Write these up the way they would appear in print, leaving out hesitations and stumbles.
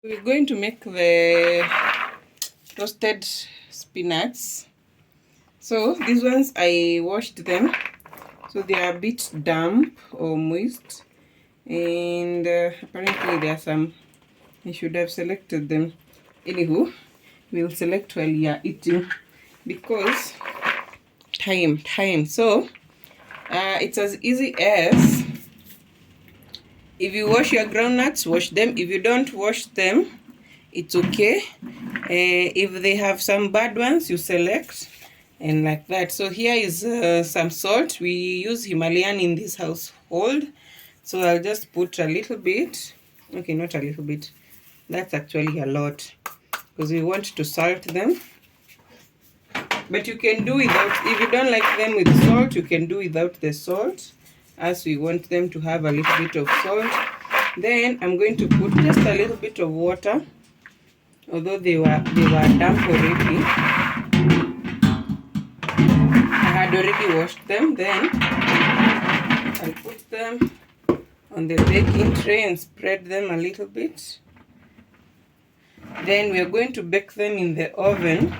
We're going to make the roasted spinach. So these ones I washed them, so they are a bit damp or moist, and apparently there are some, I should have selected them. Anywho, we'll select while you are eating because time. So it's as easy as, if you wash your groundnuts, wash them. If you don't wash them, it's okay. If they have some bad ones, you select, and like that. So here is some salt. We use Himalayan in this household, so I'll just put a little bit. Okay, not a little bit, that's actually a lot because we want to salt them. But you can do without. If you don't like them with salt, you can do without the salt, as we want them to have a little bit of salt. Then I'm going to put just a little bit of water, although they were damp already. I had already washed them. Then I'll put them on the baking tray and spread them a little bit. Then we are going to bake them in the oven.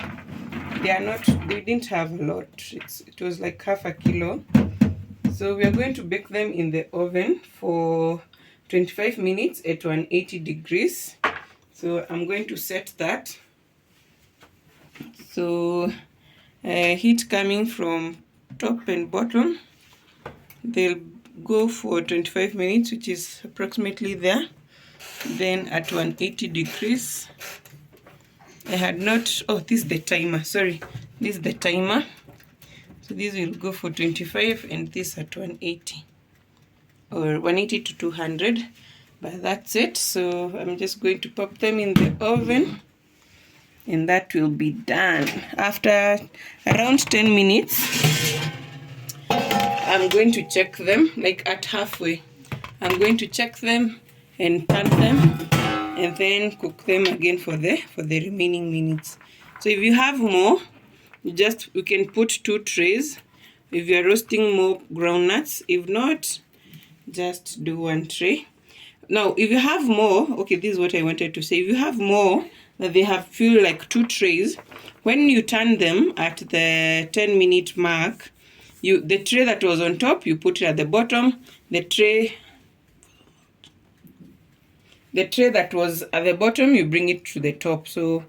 They didn't have a lot. It was like half a kilo. So we are going to bake them in the oven for 25 minutes at 180 degrees. So I'm going to set that. So heat coming from top and bottom. They'll go for 25 minutes, which is approximately there. Then at 180 degrees. I had not, oh, this is the timer, sorry. This is the timer. So this will go for 25 and this at 180. Or 180 to 200. But that's it. So I'm just going to pop them in the oven. And that will be done. After around 10 minutes, I'm going to check them, like at halfway. I'm going to check them and turn them and then cook them again for the remaining minutes. So if you have more, you can put 2 trays if you are roasting more groundnuts. If not, just do 1 tray. Now if you have more, okay, this is what I wanted to say. If you have more that they have filled like 2 trays, when you turn them at the 10-minute mark, the tray that was on top, you put it at the bottom. The tray that was at the bottom, you bring it to the top. So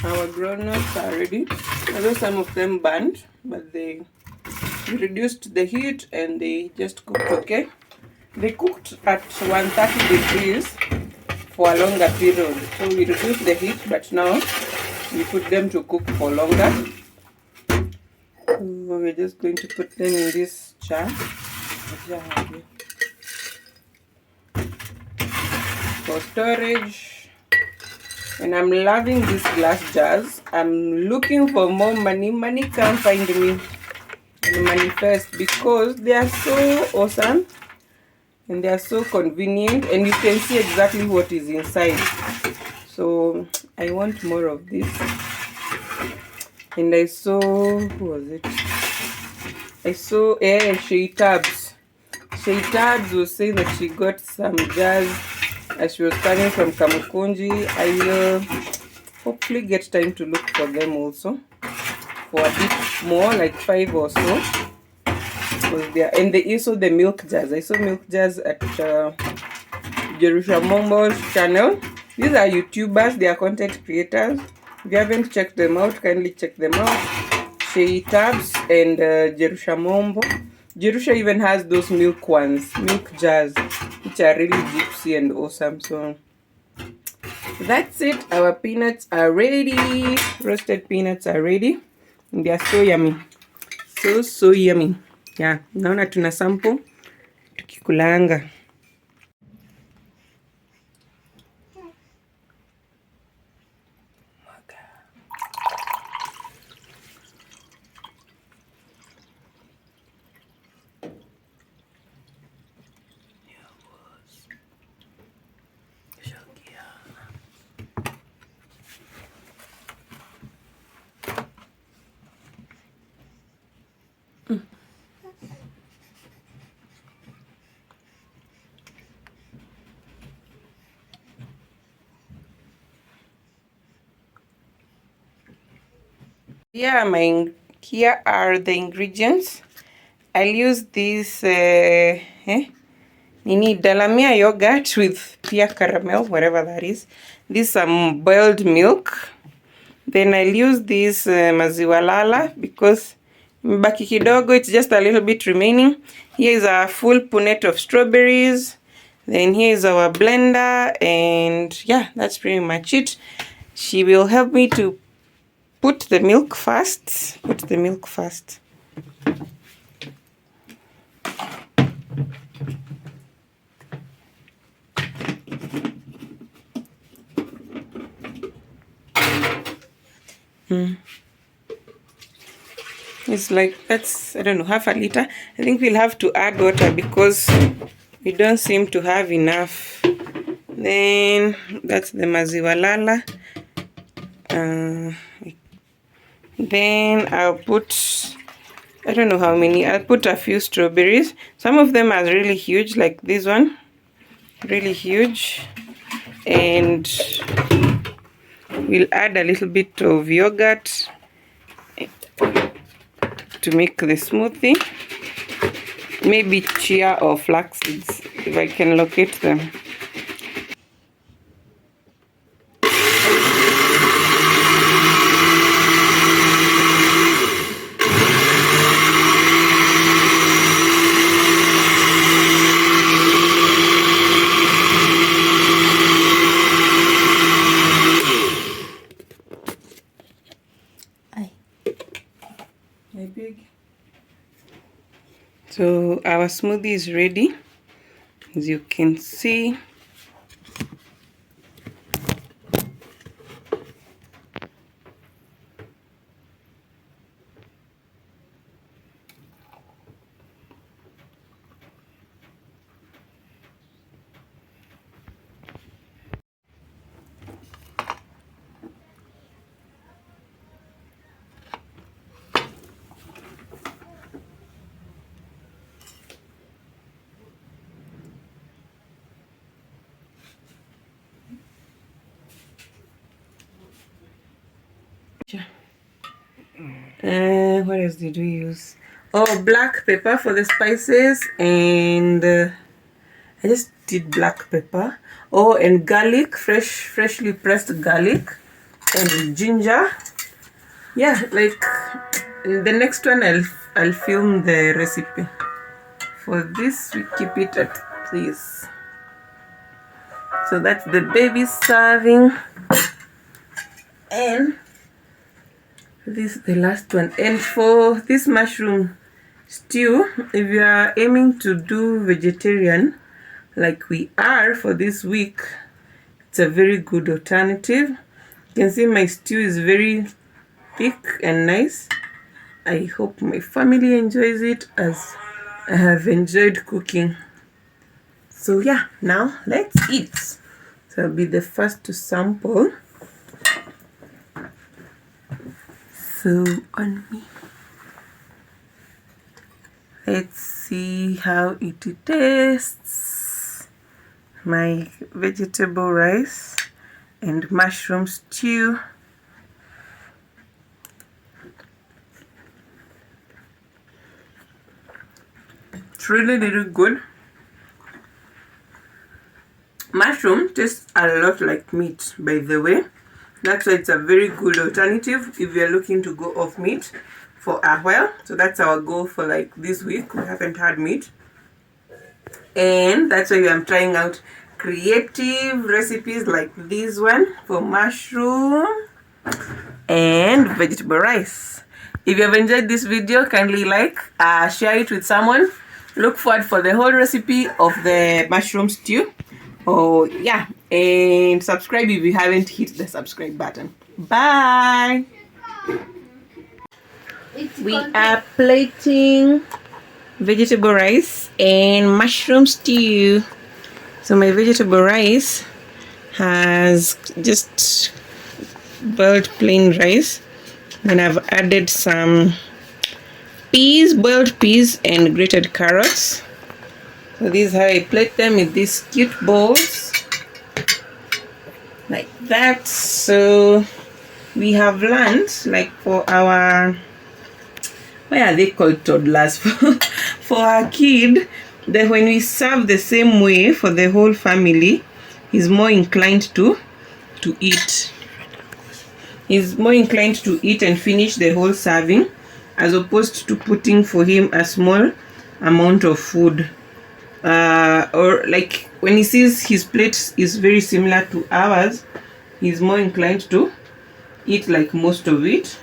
our groundnuts are ready. Although some of them burned, but they reduced the heat and they just cooked okay. They cooked at 130 degrees for a longer period. So we reduced the heat, but now we put them to cook for longer. So we're just going to put them in this jar for storage. And I'm loving these glass jars. I'm looking for more money. Money can't find me and manifest because they are so awesome and they are so convenient, and you can see exactly what is inside. So I want more of this. And I saw, who was it? I saw Shay Tabs. Shay Tabs was saying that she got some jars as she was coming from Kamukunji. I will hopefully get time to look for them also for a bit more, like 5 or so. And also the milk jars. I saw milk jars at Jerusha Mombo's channel. These are YouTubers, they are content creators. If you haven't checked them out, kindly check them out. Shay Tabs and Jerusha Mombo. Jerusha even has those milk ones, milk jars, which are really gypsy and awesome. So that's it. Our peanuts are ready. Roasted peanuts are ready. And they are so yummy. So yummy. Yeah, naona tuna sample tukikulanga. Here are the ingredients. I'll use this Dalamere yogurt with pear caramel, whatever that is. This some boiled milk. Then I'll use this maziwa lala because baki kidogo, it's just a little bit remaining. Here is a full punnet of strawberries. Then here is our blender, and yeah, that's pretty much it. She will help me to put the milk first. It's like, that's, I don't know, half a liter. I think we'll have to add water because we don't seem to have enough. Then that's the maziwa lala. Then I'll put, I don't know how many, I'll put a few strawberries. Some of them are really huge, like this one, really huge. And we'll add a little bit of yogurt to make the smoothie. Maybe chia or flax seeds, if I can locate them. So our smoothie is ready, as you can see. What else did we use? Oh, black pepper for the spices, and I just did black pepper. Oh, and garlic, freshly pressed garlic, and ginger. Yeah, like the next one I'll film the recipe. For this we keep it at this. So that's the baby serving, and this is the last one. And for this mushroom stew, if you are aiming to do vegetarian like we are for this week, it's a very good alternative. You can see my stew is very thick and nice. I hope my family enjoys it as I have enjoyed cooking. So yeah, now let's eat. So I'll be the first to sample. So on me. Let's see how it tastes. My vegetable rice and mushroom stew. It's really, really good. Mushroom tastes a lot like meat, by the way. That's why it's a very good alternative if you're looking to go off meat for a while. So that's our goal for like this week. We haven't had meat. And that's why I'm trying out creative recipes like this one for mushroom and vegetable rice. If you have enjoyed this video, kindly like, share it with someone. Look forward for the whole recipe of the mushroom stew. Oh yeah, and subscribe if you haven't hit the subscribe button. Bye. We are plating vegetable rice and mushroom stew. So my vegetable rice has just boiled plain rice. Then I've added some peas, boiled peas, and grated carrots. So this is how I plate them in these cute bowls, like that. So we have learned, like for our, why are they called toddlers? For our kid, that when we serve the same way for the whole family, he's more inclined to eat. He's more inclined to eat and finish the whole serving, as opposed to putting for him a small amount of food. Or like when he sees his plate is very similar to ours, he's more inclined to eat like most of it.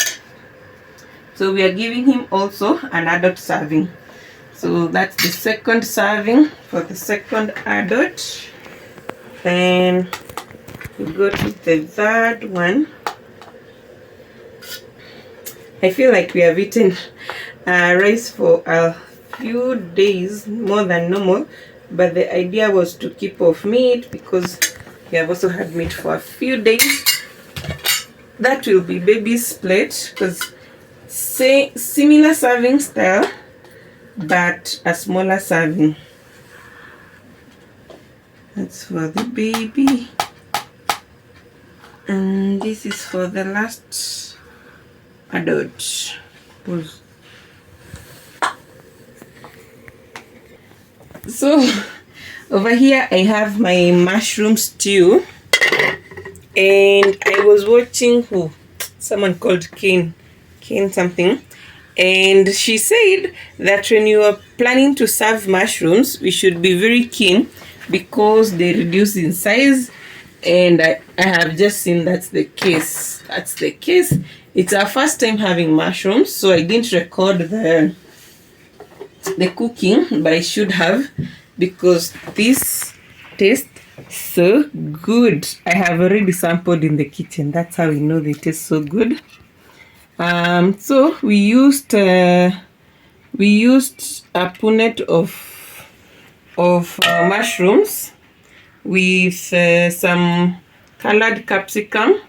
So we are giving him also an adult serving. So that's the second serving for the second adult. Then we go to the third one. I feel like we have eaten rice for a few days more than normal, but the idea was to keep off meat because we have also had meat for a few days. That will be baby's plate, because similar serving style but a smaller serving. That's for the baby, and this is for the last adult. Pause. So over here I have my mushroom stew, and I was watching someone called Kane something, and she said that when you are planning to serve mushrooms, we should be very keen because they reduce in size, and I have just seen that's the case. It's our first time having mushrooms, so I didn't record the cooking, but I should have, because this tastes so good. I have already sampled in the kitchen. That's how we know they taste so good. So we used a punnet of mushrooms with some colored capsicum